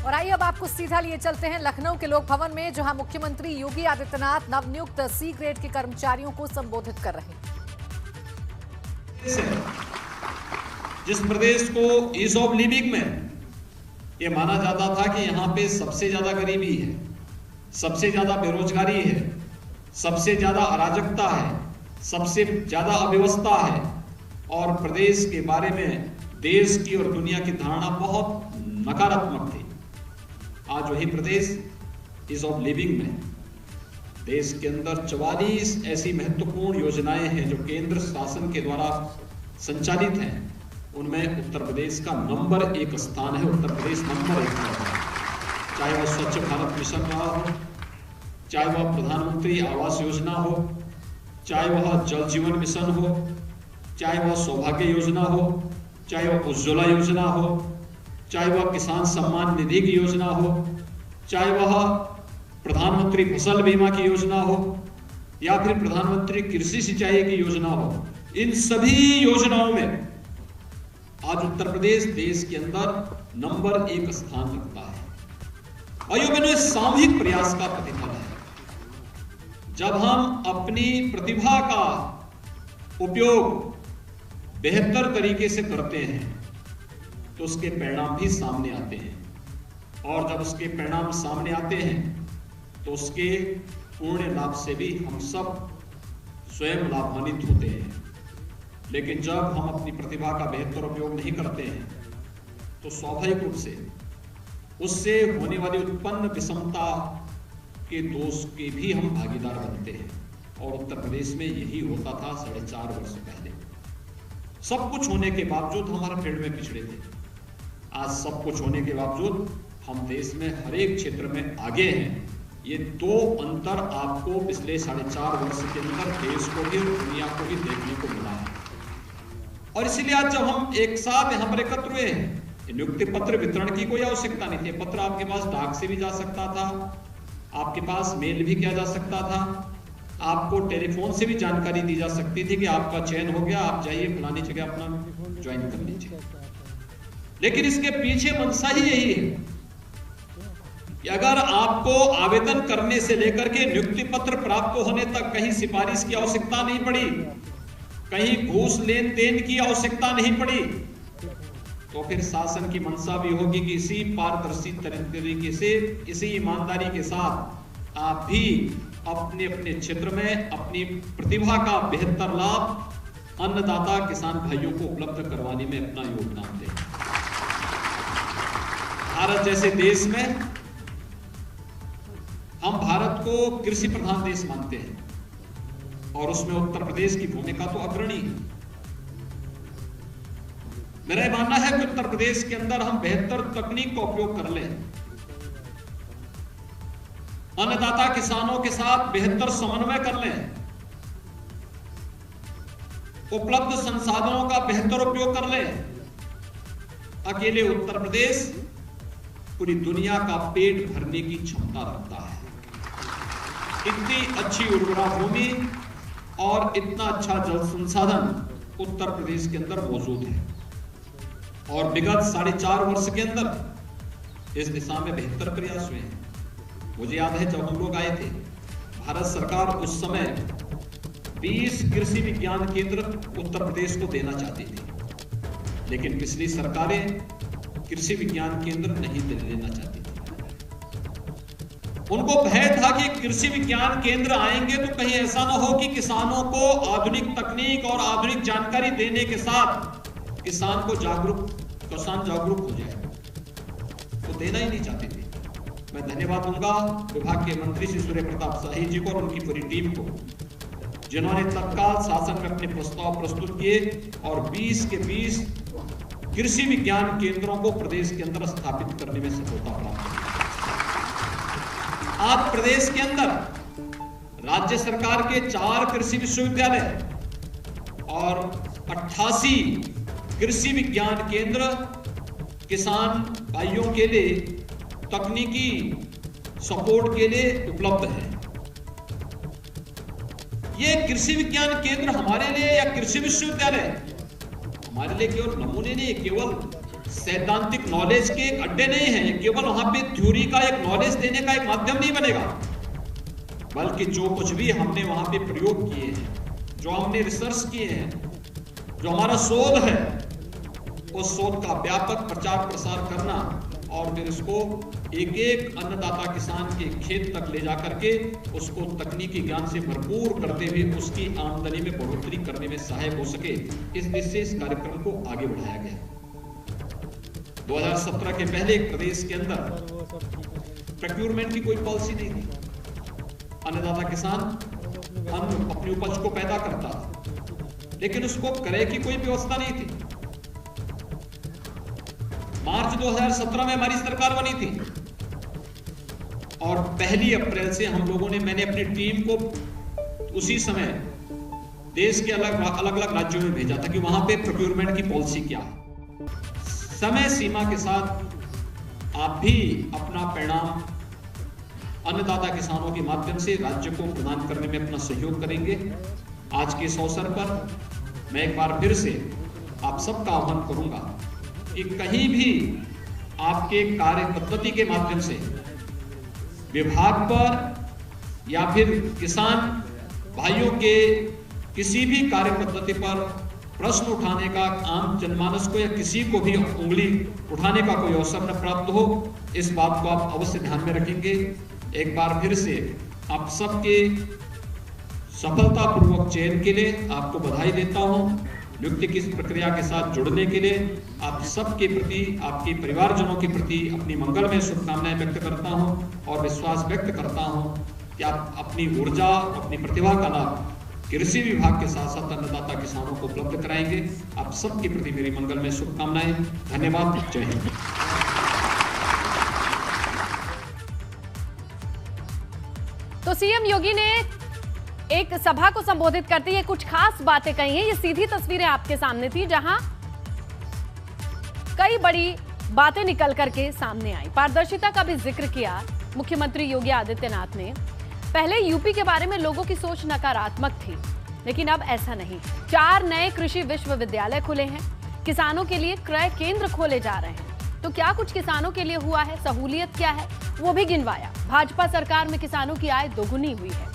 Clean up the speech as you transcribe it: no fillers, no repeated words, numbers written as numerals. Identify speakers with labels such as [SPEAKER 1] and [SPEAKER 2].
[SPEAKER 1] और आइए अब आपको सीधा लिए चलते हैं लखनऊ के लोक भवन में, जहां मुख्यमंत्री योगी आदित्यनाथ नवनियुक्त सी ग्रेड के कर्मचारियों को संबोधित कर रहे हैं।
[SPEAKER 2] जिस प्रदेश को ईज ऑफ लिविंग में ये माना जाता था कि यहाँ पे सबसे ज्यादा गरीबी है, सबसे ज्यादा बेरोजगारी है, सबसे ज्यादा अराजकता है, सबसे ज्यादा अव्यवस्था है और प्रदेश के बारे में देश की और दुनिया की धारणा बहुत नकारात्मक थी, आज वही प्रदेश ईज ऑफ लिविंग में देश के अंदर 44 ऐसी महत्वपूर्ण योजनाएं हैं जो केंद्र शासन के द्वारा संचालित हैं, उनमें उत्तर प्रदेश का नंबर 1 स्थान है। उत्तर प्रदेश नंबर 1 पर है, चाहे वह स्वच्छ भारत मिशन रहा हो, चाहे वह प्रधानमंत्री आवास योजना हो, चाहे वह जल जीवन मिशन हो, चाहे वह सौभाग्य योजना हो, चाहे वह उज्ज्वला योजना हो, चाहे वह किसान सम्मान निधि की योजना हो, चाहे वह प्रधानमंत्री फसल बीमा की योजना हो या फिर प्रधानमंत्री कृषि सिंचाई की योजना हो, इन सभी योजनाओं में आज उत्तर प्रदेश देश के अंदर नंबर 1 स्थान रखता है। और ये सामूहिक प्रयास का प्रतिफल है। जब हम अपनी प्रतिभा का उपयोग बेहतर तरीके से करते हैं तो उसके परिणाम भी सामने आते हैं, और जब उसके परिणाम सामने आते हैं तो उसके पूर्ण लाभ से भी हम सब स्वयं लाभान्वित होते हैं। लेकिन जब हम अपनी प्रतिभा का बेहतर उपयोग नहीं करते हैं तो स्वाभाविक रूप से उससे होने वाली उत्पन्न विषमता के दोष के भी हम भागीदार बनते हैं। और उत्तर प्रदेश में यही होता था 4.5 वर्ष पहले। सब कुछ होने के बावजूद हमारे फील्ड में पिछड़े थे। आज सब कुछ होने के बावजूद हम देश में हर एक क्षेत्र में आगे हैं। ये 2 अंतर आपको पिछले 4.5 वर्ष के अंदर देश को भी दुनिया को भी देखने को मिला है। और इसीलिए आज जब हम एक साथ यहाँ पर एकत्र हुए हैं, नियुक्ति पत्र वितरण की कोई आवश्यकता नहीं थी। पत्र आपके पास डाक से भी जा सकता था, आपके पास मेल भी किया जा सकता था, आपको टेलीफोन से भी जानकारी दी जा सकती थी कि आपका चयन हो गया, आप जाइए फलानी जगह अपना ज्वाइन कर लीजिए। लेकिन इसके पीछे मंशा ही यही है कि अगर आपको आवेदन करने से लेकर के नियुक्ति पत्र प्राप्त होने तक कहीं सिफारिश की आवश्यकता नहीं पड़ी, कहीं घूस लेन देन की आवश्यकता नहीं पड़ी, तो फिर शासन की मंशा भी होगी कि इसी पारदर्शी तरीके से, इसी ईमानदारी के साथ आप भी अपने अपने क्षेत्र में अपनी प्रतिभा का बेहतर लाभ अन्नदाता किसान भाइयों को उपलब्ध करवाने में अपना योगदान दें। भारत जैसे देश में हम भारत को कृषि प्रधान देश मानते हैं और उसमें उत्तर प्रदेश की भूमिका तो अग्रणी है। मेरा यह मानना है कि उत्तर प्रदेश के अंदर हम बेहतर तकनीक का उपयोग कर लें, अन्नदाता किसानों के साथ बेहतर समन्वय कर लें, उपलब्ध संसाधनों का बेहतर उपयोग कर लें। अकेले उत्तर प्रदेश पूरी दुनिया का पेट भरने की क्षमता रखता है। इतनी अच्छी उर्वरा भूमि और इतना अच्छा जल संसाधन उत्तर प्रदेश के अंदर मौजूद है और विगत 4.5 वर्ष के अंदर इस दिशा में बेहतर प्रयास हुए हैं। मुझे याद है जब हम लोग आए थे, भारत सरकार उस समय 20 कृषि विज्ञान केंद्र उत्तर प्रदेश को देना चाहती थी, लेकिन पिछली सरकारें कृषि विज्ञान केंद्र नहीं देना चाहती थी। उनको भय था कि कृषि विज्ञान केंद्र आएंगे तो कहीं ऐसा ना हो कि किसानों को आधुनिक तकनीक और आधुनिक जानकारी देने के साथ किसान जागरूक हो जाए, वो देना ही नहीं चाहते थे। मैं धन्यवाद दूंगा विभाग के मंत्री श्री सूर्य प्रताप शाही जी को और उनकी पूरी टीम को, जिन्होंने तत्काल शासन में अपने प्रस्ताव प्रस्तुत किए और 20 के 20 कृषि विज्ञान केंद्रों को प्रदेश के अंदर स्थापित करने में सफलता प्राप्त की। आज प्रदेश के अंदर राज्य सरकार के 4 कृषि विश्वविद्यालय और 88 कृषि विज्ञान केंद्र किसान भाइयों के लिए तकनीकी सपोर्ट के लिए उपलब्ध है। ये कृषि विज्ञान केंद्र हमारे लिए या कृषि विश्वविद्यालय हमारे लिए केवल नमूने नहीं, केवल सैद्धांतिक नॉलेज के एक अड्डे नहीं है, केवल वहां पे थ्योरी का एक नॉलेज देने का एक माध्यम नहीं बनेगा, बल्कि जो कुछ भी हमने वहां पे प्रयोग किए हैं, जो हमने रिसर्च किए हैं, जो हमारा शोध है, उस शोध का व्यापक प्रचार प्रसार करना और फिर इसको एक एक अन्नदाता किसान के खेत तक ले जा करके उसको तकनीकी ज्ञान से भरपूर करते हुए उसकी आमदनी में बढ़ोतरी करने में सहायक हो सके, इस दृष्टि से इस कार्यक्रम को आगे बढ़ाया गया। 2017 के पहले प्रदेश के अंदर प्रोक्योरमेंट की कोई पॉलिसी नहीं थी। अन्नदाता किसान अन्न अपनी उपज को पैदा करता था, लेकिन उसको क्रय की कोई व्यवस्था नहीं थी। मार्च 2017 में हमारी सरकार बनी थी और 1 अप्रैल से हम लोगों ने, मैंने अपनी टीम को उसी समय देश के अलग अलग राज्यों में भेजा था कि वहां पे प्रोक्योरमेंट की पॉलिसी क्या है। समय सीमा के साथ आप भी अपना परिणाम अन्नदाता किसानों के माध्यम से राज्य को प्रदान करने में अपना सहयोग करेंगे। आज के इस अवसर पर मैं एक बार फिर से आप सबका आह्वान करूंगा कि कहीं भी आपके कार्य पद्धति के माध्यम से विभाग पर या फिर किसान भाइयों के किसी भी कार्य पद्धति पर प्रश्न उठाने का आम जनमानस को या किसी को भी उंगली उठाने का कोई अवसर न प्राप्त हो, इस बात को आप अवश्य ध्यान में रखेंगे। एक बार फिर से आप सबके सफलतापूर्वक चयन के लिए आपको बधाई देता हूं। नियुक्ति की प्रक्रिया के साथ जुड़ने के लिए आप सबके प्रति, आपके परिवारजनों के प्रति अपनी मंगलमय शुभकामनाएं व्यक्त करता हूं और विश्वास व्यक्त करता हूं कि आप अपनी ऊर्जा, अपनी प्रतिभा का लाभ कृषि विभाग के साथ साथ अन्नदाता किसानों को उपलब्ध कराएंगे। आप सबके प्रति मेरी मंगलमय शुभकामनाएं। धन्यवाद। जय हिंद।
[SPEAKER 3] तो सीएम योगी ने एक सभा को संबोधित करते हुए कुछ खास बातें कही हैं। ये सीधी तस्वीरें आपके सामने थी, जहां कई बड़ी बातें निकल करके सामने आई। पारदर्शिता का भी जिक्र किया मुख्यमंत्री योगी आदित्यनाथ ने। पहले यूपी के बारे में लोगों की सोच नकारात्मक थी, लेकिन अब ऐसा नहीं। 4 नए कृषि विश्वविद्यालय खुले हैं, किसानों के लिए क्रय केंद्र खोले जा रहे हैं। तो क्या कुछ किसानों के लिए हुआ है, सहूलियत क्या है, वो भी गिनवाया। भाजपा सरकार में किसानों की आय दोगुनी हुई है।